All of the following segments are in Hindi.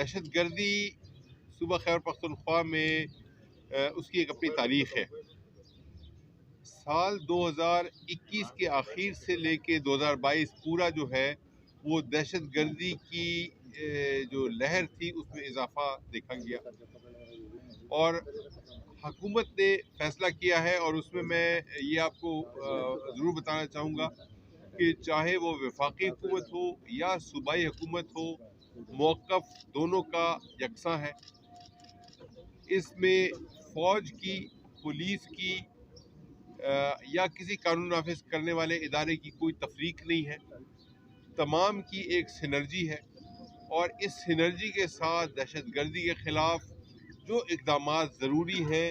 दहशत गर्दी सूबा खैबर पख्तूनख्वा में उसकी एक अपनी तारीख है। साल 2021 के आखिर से लेके 2022 पूरा जो है वो दहशत गर्दी की जो लहर थी उसमें इजाफा देखा गया और हुकूमत ने फैसला किया है और उसमें मैं ये आपको ज़रूर बताना चाहूँगा कि चाहे वो वफाकी हुकूमत हो या सूबाई हुकूमत हो, मौक़िफ़ दोनों का यकसा है। इसमें फ़ौज की, पुलिस की या किसी कानून नाफिज करने वाले इदारे की कोई तफरीक नहीं है। तमाम की एक सिनर्जी है और इस सिनर्जी के साथ दहशत गर्दी के ख़िलाफ़ जो इक़दामात ज़रूरी हैं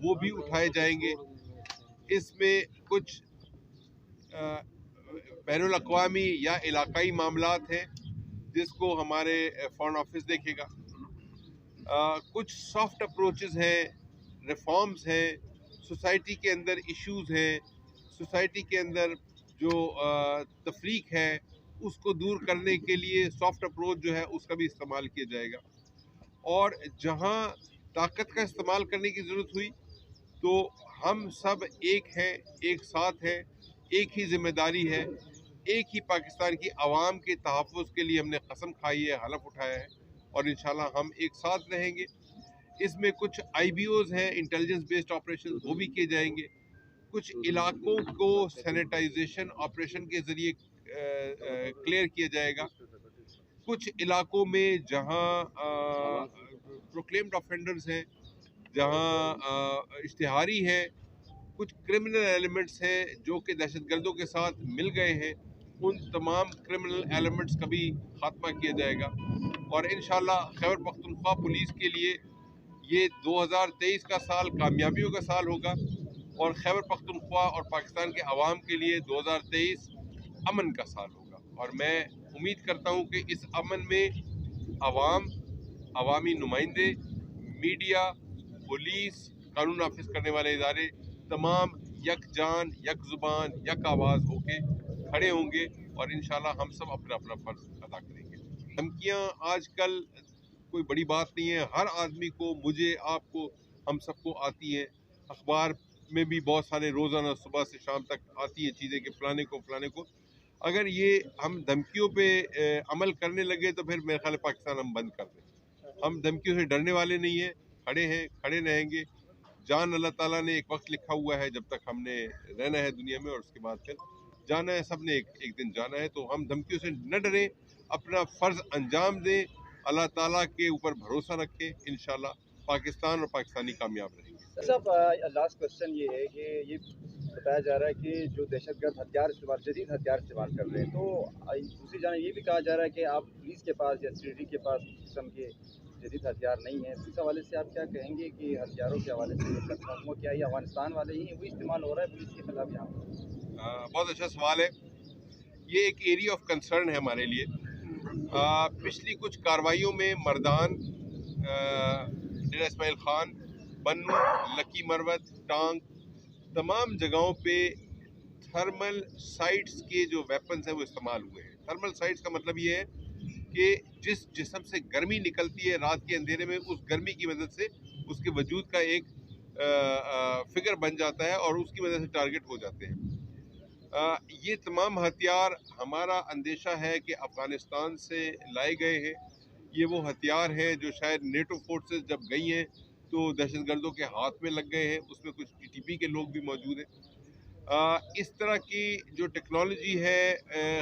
वो भी उठाए जाएंगे। इसमें कुछ बैनुल अक़वामी या इलाकाई मामलात हैं जिसको हमारे फ़ॉरेन ऑफिस देखेगा। कुछ सॉफ्ट अप्रोचेस हैं, रिफॉर्म्स हैं, सोसाइटी के अंदर इश्यूज हैं, सोसाइटी के अंदर जो तफरीक है उसको दूर करने के लिए सॉफ्ट अप्रोच जो है उसका भी इस्तेमाल किया जाएगा। और जहां ताकत का इस्तेमाल करने की ज़रूरत हुई तो हम सब एक हैं, एक साथ हैं, एक ही जिम्मेदारी है, एक ही पाकिस्तान की आवाम के तहफ़्फ़ुज़ के लिए हमने कसम खाई है, हलफ उठाया है और इंशाल्लाह हम एक साथ रहेंगे। इसमें कुछ IBOs हैं, इंटेलिजेंस बेस्ड ऑपरेशन, वो भी किए जाएंगे। कुछ इलाकों को सैनिटाइजेशन ऑपरेशन के ज़रिए क्लियर किया जाएगा। कुछ इलाकों में जहां प्रोक्लेम्ड ऑफेंडर्स हैं, जहां इश्तिहारी हैं, कुछ क्रिमिनल एलिमेंट्स हैं जो कि दहशतगर्दों के साथ मिल गए हैं, उन तमाम क्रिमिनल एलिमेंट्स का भी खात्मा किया जाएगा। और इंशाल्लाह खैबर पख्तूनख्वा पुलिस के लिए ये 2023 का साल कामयाबियों का साल होगा और खैबर पख्तूनख्वा और पाकिस्तान के अवाम के लिए 2023 अमन का साल होगा। और मैं उम्मीद करता हूँ कि इस अमन में अवाम, अवामी नुमाइंदे, मीडिया, पुलिस, कानून नाफिज करने वाले इदारे तमाम यकजान, यक ज़ुबान, यक आवाज़ होके खड़े होंगे और इंशाल्लाह हम सब अपना अपना फ़र्ज़ अदा करेंगे। धमकियाँ आजकल कोई बड़ी बात नहीं है, हर आदमी को, मुझे, आपको, हम सबको आती हैं। अखबार में भी बहुत सारे रोज़ाना सुबह से शाम तक आती हैं चीज़ें कि फ़लाने को। अगर ये हम धमकियों पे अमल करने लगे तो फिर मेरे ख्याल है पाकिस्तान हम बंद कर दें। हम धमकियों से डरने वाले नहीं हैं, खड़े हैं, खड़े रहेंगे। जान अल्लाह ताला ने एक वक्त लिखा हुआ है जब तक हमने रहना है दुनिया में और उसके बाद फिर जाना है, सब ने एक दिन जाना है। तो हम धमकियों से न डरें, अपना फ़र्ज़ अंजाम दें, अल्लाह ताला के ऊपर भरोसा रखें, इंशाल्लाह पाकिस्तान और पाकिस्तानी कामयाब रहेंगे। साहब, लास्ट क्वेश्चन ये है कि ये बताया जा रहा है कि जो दहशतगर्द जदीद हथियार इस्तेमाल कर रहे हैं, तो दूसरी जानब ये भी कहा जा रहा है कि आप पुलिस के पास या सिक्योरिटी के पास इस किस्म के जदीद हथियार नहीं हैं। तो इस हवाले से आप क्या कहेंगे कि हथियारों के हवाले से कंफर्म हो, क्या ये अफगानिस्तान वाले ही वो इस्तेमाल हो रहा है पुलिस के खिलाफ यहाँ पर? बहुत अच्छा सवाल है। ये एक एरिया ऑफ कंसर्न है हमारे लिए। पिछली कुछ कार्रवाइयों में मर्दान, डेरा इस्माइल खान, बन्नू, लकी मरवत, टांग, तमाम जगहों पे थर्मल साइट्स के जो वेपन्स हैं वो इस्तेमाल हुए हैं। थर्मल साइट्स का मतलब ये है कि जिस जिस्म से गर्मी निकलती है रात के अंधेरे में, उस गर्मी की मदद से उसके वजूद का एक फिगर बन जाता है और उसकी वजह से टारगेट हो जाते हैं। ये तमाम हथियार, हमारा अंदेशा है कि अफ़गानिस्तान से लाए गए हैं। ये वो हथियार हैं जो शायद नेटो फोर्सेस जब गई हैं तो दहशतगर्दों के हाथ में लग गए हैं, उसमें कुछ TTP के लोग भी मौजूद हैं। इस तरह की जो टेक्नोलॉजी है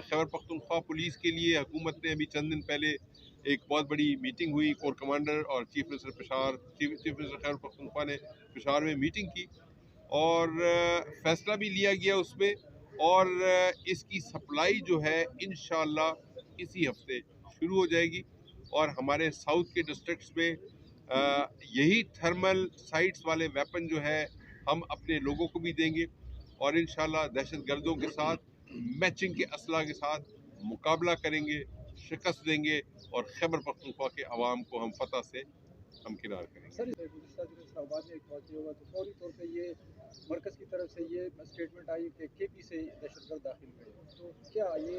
खैबर पख्तूनख्वा पुलिस के लिए हुकूमत ने अभी चंद दिन पहले एक बहुत बड़ी मीटिंग हुई, कोर कमांडर और चीफ मिनिस्टर खैबर पख्तूनख्वा ने पेशावर में मीटिंग की और फैसला भी लिया गया उसमें और इसकी सप्लाई जो है इंशाल्लाह इसी हफ्ते शुरू हो जाएगी और हमारे साउथ के डिस्ट्रिक्ट्स में यही थर्मल साइट्स वाले वेपन जो है हम अपने लोगों को भी देंगे और इंशाल्लाह दहशतगर्दों के साथ मैचिंग के असला के साथ मुकाबला करेंगे, शिकस्त देंगे और खैबर पख्तूनख्वा के अवाम को हम फतह से हमकिनार करेंगे। सर, गुज़िश्ता दिनों इस्लामाबाद में एक वाक़या हुआ तो फौरी तौर पे ये मरकज़ की तरफ से ये स्टेटमेंट आई कि केपी से दहशतगर्द दाखिल हुए, तो क्या ये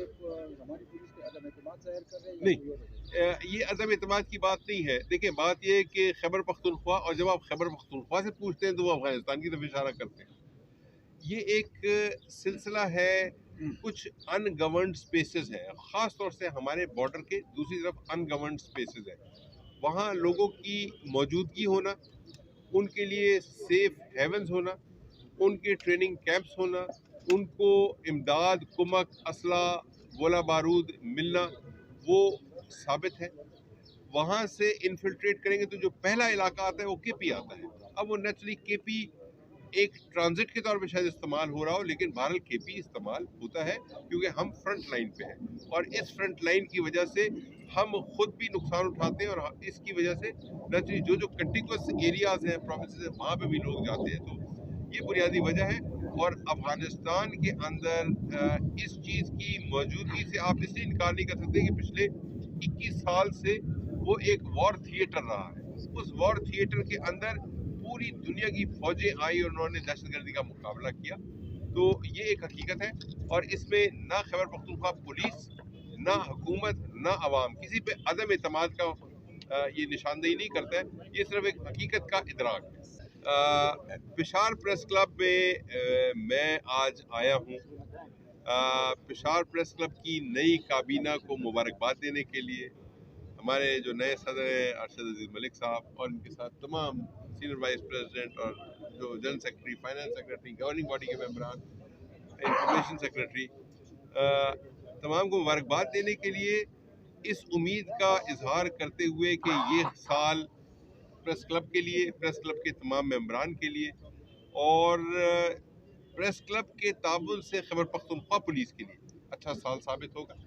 हमारी पुलिस के अदम एतमाद ज़ाहिर कर रहे हैं या नहीं, कोई और वजह? ये अदम एतमाद की बात नहीं है। देखिए, बात ये है कि खैबर पख्तूनख्वा, और जब आप खैबर पख्तूनख्वा से पूछते हैं तो वो अफगानिस्तान की तरफ इशारा करते हैं। ये एक सिलसिला है, कुछ अनगवर्नड स्पेसेस हैं, ख़ास तौर से हमारे बॉर्डर के दूसरी तरफ अनगवर्नड स्पेसेस हैं। वहाँ लोगों की मौजूदगी होना, उनके लिए सेफ हेवन्स होना, उनके ट्रेनिंग कैंप्स होना, उनको इमदाद, कुमक, असला, गोला बारूद मिलना, वो साबित है। वहाँ से इन्फिल्ट्रेट करेंगे तो जो पहला इलाका आता है वो केपी आता है। अब वो नेचुरली केपी एक ट्रांजिट के तौर पे शायद इस्तेमाल हो रहा हो, लेकिन बहरहाल केपी इस्तेमाल होता है क्योंकि हम फ्रंट लाइन पे हैं, और इस फ्रंट लाइन की वजह से हम खुद भी नुकसान उठाते हैं, और इसकी वजह से नेचुरली जो कंटिगुअस एरियाज हैं, प्रोविंसेस हैं, वहाँ पे भी लोग जाते हैं। तो ये बुनियादी वजह है। और अफगानिस्तान के अंदर इस चीज़ की मौजूदगी से आप इसलिए इनकार नहीं कर सकते कि पिछले 21 साल से वो एक वॉर थिएटर रहा है। उस वॉर थिएटर के अंदर पूरी दुनिया की फौजें आई और उन्होंने दहशतगर्दी का मुकाबला किया। तो ये एक हकीकत है, और इसमें ना खैबर पख्तूनख्वा पुलिस, ना हुकूमत, ना अवाम किसी पे अदम एतमाद का ये निशानदेही नहीं करता है। ये सिर्फ एक हकीकत का इदराक है। पेशावर प्रेस क्लब में मैं आज आया हूँ पेशावर प्रेस क्लब की नई काबीना को मुबारकबाद देने के लिए। हमारे जो नए सदर हैं अरशद अजीज मलिक साहब, और उनके साथ तमाम सीनियर वाइस प्रेसिडेंट और जो general secretary, finance secretary, governing body के मेंबरान, इंफॉर्मेशन सेक्रेटरी, तमाम को मुबारकबाद देने के लिए, इस उम्मीद का इजहार करते हुए कि ये साल प्रेस क्लब के लिए, प्रेस क्लब के तमाम मेंबरान के लिए, और प्रेस क्लब के ताबुन से खैबर पख्तूनख्वा पुलिस के लिए अच्छा साल साबित होगा।